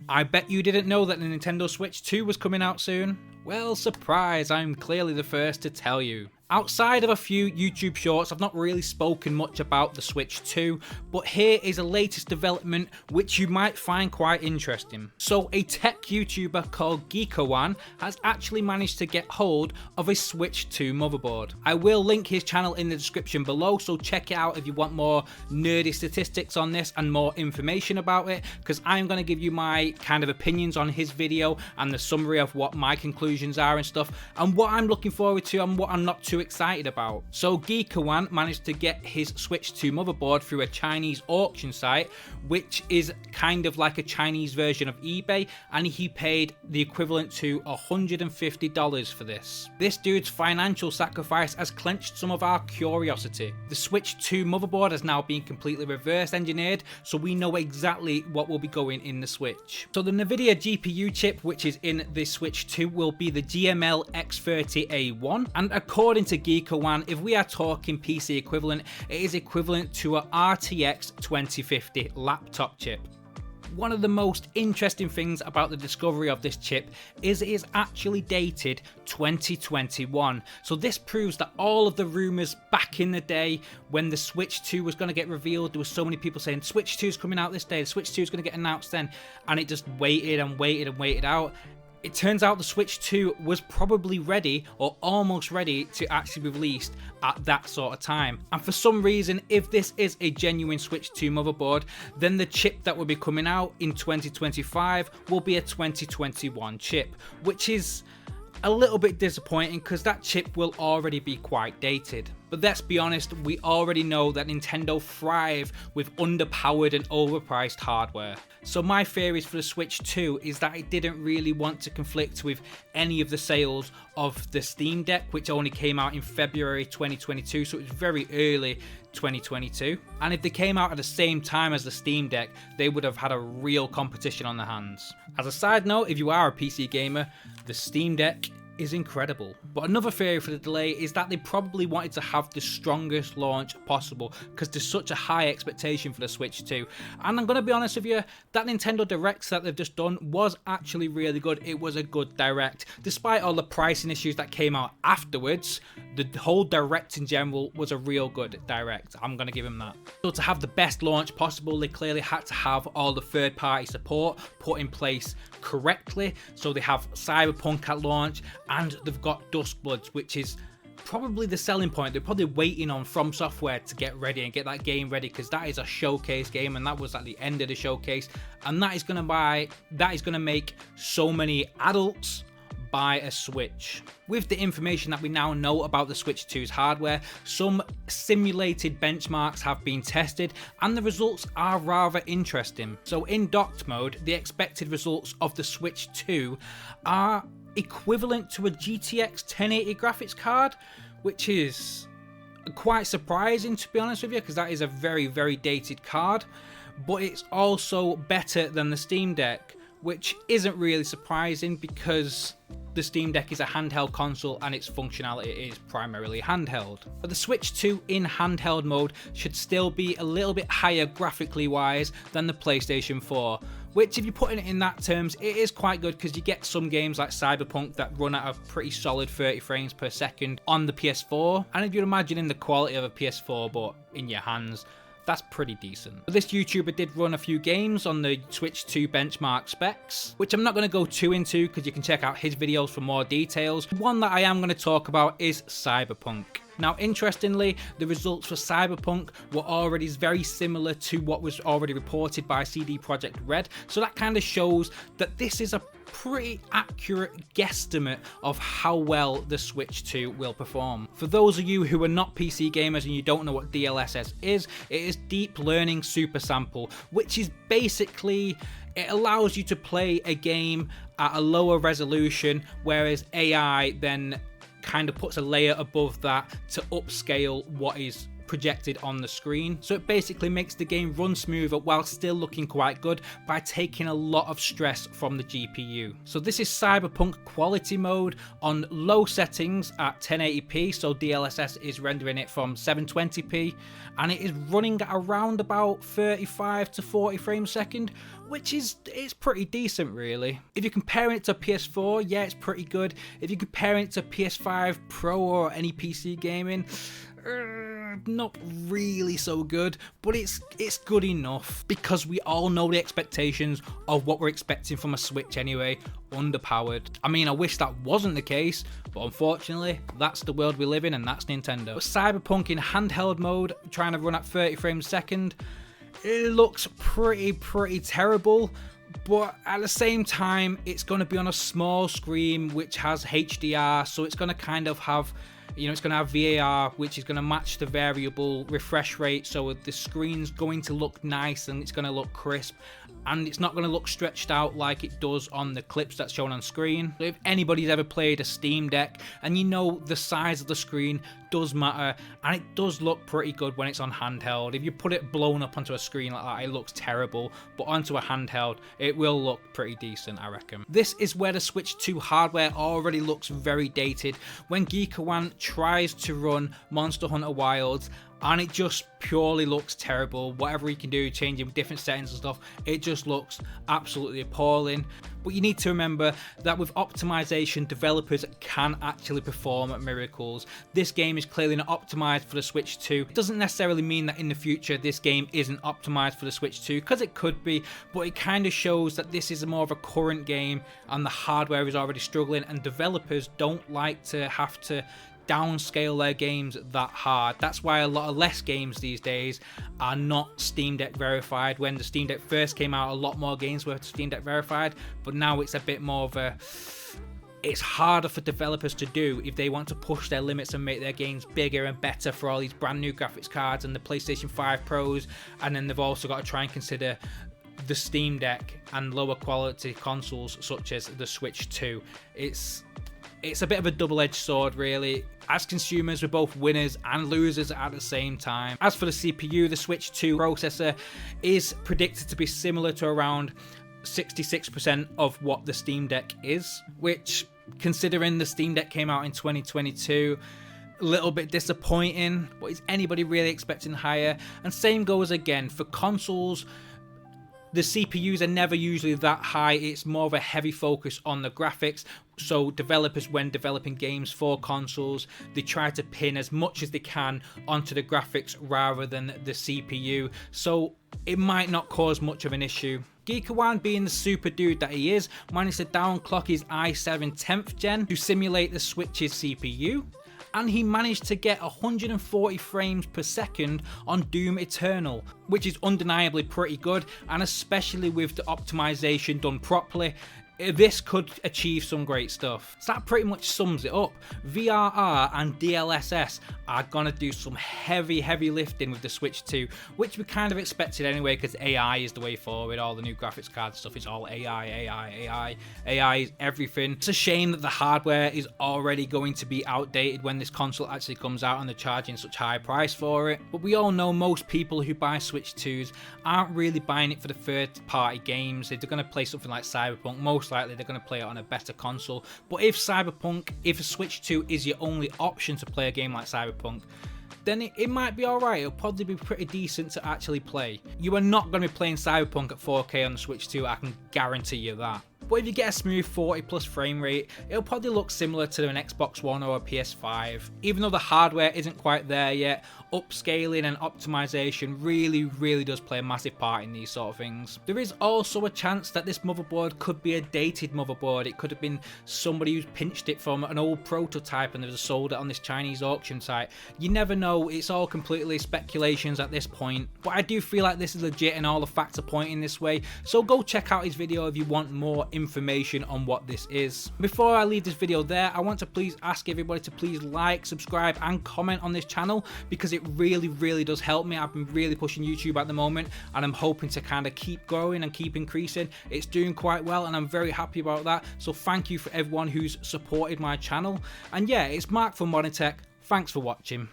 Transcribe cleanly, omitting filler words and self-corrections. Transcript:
I bet you didn't know that the Nintendo Switch 2 was coming out soon. Well, surprise, I'm clearly the first to tell you. Outside of a few YouTube shorts, I've not really spoken much about the Switch 2, but here is a latest development which you might find quite interesting. So a tech YouTuber called Geekowan has actually managed to get hold of a Switch 2 motherboard. I will link his channel in the description below, so check it out if you want more nerdy statistics on this and more information about it, because I'm going to give you my kind of opinions on his video and the summary of what my conclusions are and stuff, and what I'm looking forward to and what I'm not too excited about. So Geekowan managed to get his Switch 2 motherboard through a Chinese auction site, which is kind of like a Chinese version of eBay, and he paid the equivalent to $150 for this. This dude's financial sacrifice has clenched some of our curiosity. The Switch 2 motherboard has now been completely reverse engineered, so we know exactly what will be going in the Switch. So the Nvidia GPU chip which is in the Switch 2 will be the GML X30A1, and according to Geekowan, if we are talking PC equivalent, it is equivalent to a RTX 2050 laptop chip. One of the most interesting things about the discovery of this chip is it is actually dated 2021. So this proves that all of the rumours back in the day when the Switch 2 was going to get revealed, there were so many people saying Switch 2 is coming out this day, the Switch 2 is going to get announced then, and it just waited and waited and waited out. It turns out the Switch 2 was probably ready or almost ready to actually be released at that sort of time. And for some reason, if this is a genuine Switch 2 motherboard, then the chip that will be coming out in 2025 will be a 2021 chip, which is a little bit disappointing because that chip will already be quite dated. But let's be honest, we already know that Nintendo thrive with underpowered and overpriced hardware. So my theories for the Switch 2 is that it didn't really want to conflict with any of the sales of the Steam Deck, which only came out in February 2022, so it was very early 2022. And if they came out at the same time as the Steam Deck, they would have had a real competition on their hands. As a side note, if you are a PC gamer, the Steam Deck is incredible. But another theory for the delay is that they probably wanted to have the strongest launch possible because there's such a high expectation for the Switch 2. And I'm going to be honest with you, that Nintendo Directs that they've just done was actually really good. It was a good Direct. Despite all the pricing issues that came out afterwards, the whole Direct in general was a real good Direct. I'm going to give them that. So to have the best launch possible, they clearly had to have all the third-party support put in place correctly. So they have Cyberpunk at launch, and they've got Duskbloods, which is probably the selling point. They're probably waiting on From Software to get ready and get that game ready, because that is a showcase game, and that was at the end of the showcase, and that is going to make so many adults buy a Switch. With the information that we now know about the Switch 2's hardware, some simulated benchmarks have been tested and the results are rather interesting. So in docked mode, the expected results of the Switch 2 are equivalent to a GTX 1080 graphics card, which is quite surprising, to be honest with you, because that is a very, very dated card. But it's also better than the Steam Deck, which isn't really surprising because the Steam Deck is a handheld console and its functionality is primarily handheld. But the Switch 2 in handheld mode should still be a little bit higher graphically wise than the PlayStation 4, which, if you put it in that terms, it is quite good because you get some games like Cyberpunk that run at a pretty solid 30 frames per second on the PS4, and if you're imagining the quality of a PS4 but in your hands, that's pretty decent. But this YouTuber did run a few games on the Switch 2 benchmark specs, which I'm not going to go too into because you can check out his videos for more details. One that I am going to talk about is Cyberpunk. Now, interestingly, the results for Cyberpunk were already very similar to what was already reported by CD Projekt Red, so that kind of shows that this is a pretty accurate guesstimate of how well the Switch 2 will perform. For those of you who are not PC gamers and you don't know what DLSS is, it is Deep Learning Super Sample, which is basically, it allows you to play a game at a lower resolution, whereas AI then kind of puts a layer above that to upscale what is projected on the screen. So it basically makes the game run smoother while still looking quite good by taking a lot of stress from the GPU. So this is Cyberpunk quality mode on low settings at 1080p, so DLSS is rendering it from 720p, and it is running at around about 35 to 40 frames a second, which is pretty decent really. If you're comparing it to PS4, yeah, it's pretty good. If you're comparing it to PS5 Pro or any PC gaming, not really so good, but it's good enough, because we all know the expectations of what we're expecting from a Switch anyway, underpowered. I mean, I wish that wasn't the case, but unfortunately that's the world we live in, and that's Nintendo. But Cyberpunk in handheld mode, trying to run at 30 frames a second, it looks pretty terrible. But at the same time, it's going to be on a small screen which has HDR, so it's going to kind of have, you know, it's going to have VAR, which is going to match the variable refresh rate, so the screen's going to look nice and it's going to look crisp, and it's not going to look stretched out like it does on the clips that's shown on screen. So if anybody's ever played a Steam Deck, and you know the size of the screen does matter, and it does look pretty good when it's on handheld. If you put it blown up onto a screen like that, it looks terrible, but onto a handheld, it will look pretty decent, I reckon. This is where the Switch 2 hardware already looks very dated. When Geeker1 tries to run Monster Hunter Wilds, and it just purely looks terrible. Whatever he can do, changing different settings and stuff, it just looks absolutely appalling. But you need to remember that with optimization, developers can actually perform miracles. This game is clearly not optimized for the Switch 2. It doesn't necessarily mean that in the future this game isn't optimized for the Switch 2, because it could be, but it kind of shows that this is more of a current game and the hardware is already struggling, and developers don't like to have to downscale their games that hard. That's why a lot of less games these days are not Steam Deck verified. When the Steam Deck first came out, a lot more games were Steam Deck verified, but now it's a bit more of a, it's harder for developers to do if they want to push their limits and make their games bigger and better for all these brand new graphics cards and the PlayStation 5 Pros, and then they've also got to try and consider the Steam Deck and lower quality consoles such as the Switch 2. It's a bit of a double-edged sword really. As consumers, we're both winners and losers at the same time. As for the CPU, the Switch 2 processor is predicted to be similar to around 66% of what the Steam Deck is, which, considering the Steam Deck came out in 2022, a little bit disappointing. But is anybody really expecting higher? And same goes again for consoles. The CPUs are never usually that high. It's more of a heavy focus on the graphics. So developers, when developing games for consoles, they try to pin as much as they can onto the graphics rather than the CPU. So it might not cause much of an issue. Geeker1, being the super dude that he is, managed to downclock his i7 10th gen to simulate the Switch's CPU. And he managed to get 140 frames per second on Doom Eternal, which is undeniably pretty good, and especially with the optimization done properly, this could achieve some great stuff. So that pretty much sums it up. VRR and DLSS are gonna do some heavy lifting with the Switch 2, which we kind of expected anyway, because AI is the way forward. All the new graphics card stuff is all AI is everything. It's a shame that the hardware is already going to be outdated when this console actually comes out and they're charging such high price for it. But we all know most people who buy Switch 2s aren't really buying it for the third-party games. If they're going to play something like Cyberpunk, most likely they're going to play it on a better console. But if a Switch 2 is your only option to play a game like Cyberpunk, then it might be alright. It'll probably be pretty decent to actually play. You are not going to be playing Cyberpunk at 4K on the Switch 2, I can guarantee you that. But if you get a smooth 40 plus frame rate, it'll probably look similar to an Xbox One or a PS5. Even though the hardware isn't quite there yet, upscaling and optimization really does play a massive part in these sort of things. There is also a chance that this motherboard could be a dated motherboard. It could have been somebody who's pinched it from an old prototype and they've sold it on this Chinese auction site. You never know, it's all completely speculations at this point. But I do feel like this is legit and all the facts are pointing this way, so go check out his video if you want more information on what this is. Before I leave this video there, I want to please ask everybody to please like, subscribe and comment on this channel, because it really does help me. I've been really pushing YouTube at the moment and I'm hoping to kind of keep growing and keep increasing. It's doing quite well and I'm very happy about that, so thank you for everyone who's supported my channel. And yeah, it's Mark from Modern Tech. Thanks for watching.